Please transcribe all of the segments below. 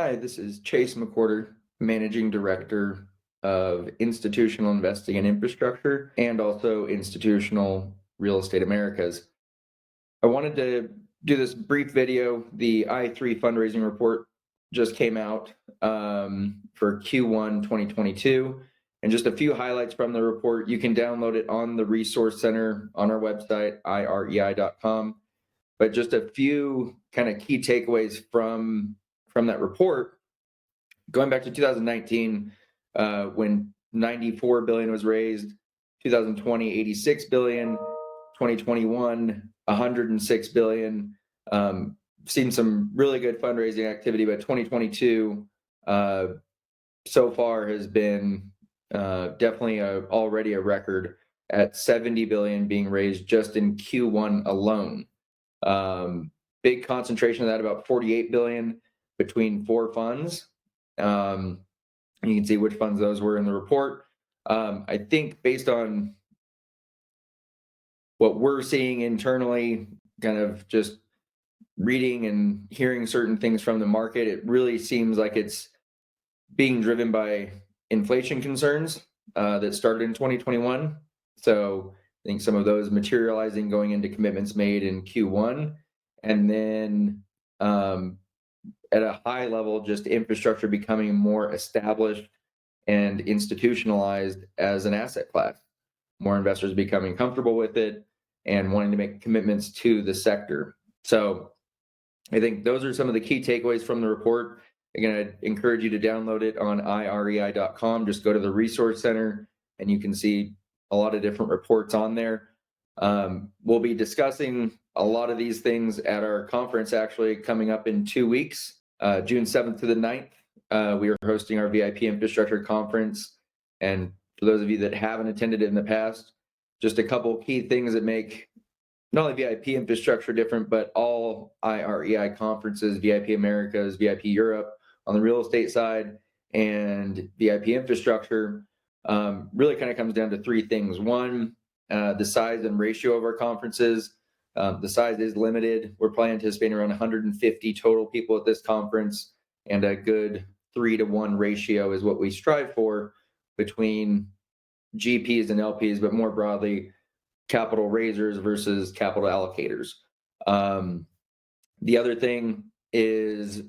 Hi, this is Chase McWhorter, Managing Director of Institutional Investing and Infrastructure and also Institutional Real Estate Americas. I wanted to do this brief video. The I3 fundraising report just came out for Q1 2022, and just a few highlights from the report. You can download it on the Resource Center on our website, IREI.com. But just a few kind of key takeaways from that report. Going back to 2019, when 94 billion was raised, 2020, 86 billion, 2021, 106 billion. Seen some really good fundraising activity, but 2022 so far has been definitely already a record at 70 billion being raised just in Q1 alone. Big concentration of that, about 48 billion between 4 funds. You can see which funds those were in the report. I think based on what we're seeing internally, kind of just reading and hearing certain things from the market, it really seems like it's being driven by inflation concerns that started in 2021. So I think some of those materializing going into commitments made in Q1. And then at a high level, just infrastructure becoming more established and institutionalized as an asset class. More investors becoming comfortable with it and wanting to make commitments to the sector. So I think those are some of the key takeaways from the report. Again, I'd encourage you to download it on IREI.com. Just go to the Resource Center and you can see a lot of different reports on there. We'll be discussing a lot of these things at our conference actually coming up in 2 weeks, June 7th to the 9th. We are hosting our VIP Infrastructure Conference. And for those of you that haven't attended it in the past, just a couple key things that make not only VIP infrastructure different, but all IREI conferences, VIP Americas, VIP Europe on the real estate side, and VIP infrastructure really kind of comes down to 3 things. One, the size and ratio of our conferences. The size is limited. We're probably anticipating around 150 total people at this conference, and a good 3-to-1 ratio is what we strive for between GPs and LPs, but more broadly, capital raisers versus capital allocators. The other thing is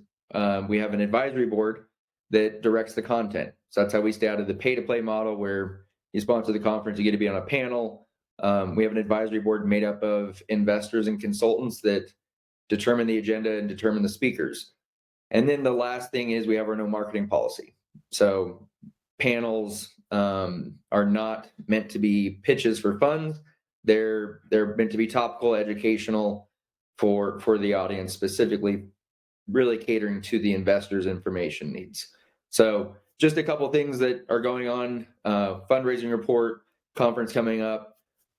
we have an advisory board that directs the content. So that's how we stay out of the pay-to-play model where you sponsor the conference, you get to be on a panel. We have an advisory board made up of investors and consultants that determine the agenda and determine the speakers. And then the last thing is we have our no marketing policy. So panels are not meant to be pitches for funds. They're meant to be topical, educational for the audience, specifically really catering to the investors' information needs. So just a couple things that are going on, fundraising report, conference coming up,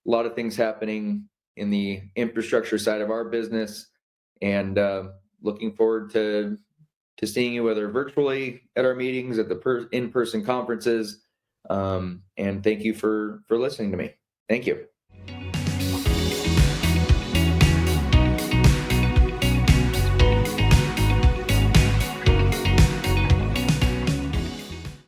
a lot of things happening in the infrastructure side of our business, and looking forward to seeing you, whether virtually at our meetings, at the in-person conferences, and thank you for listening to me. Thank you.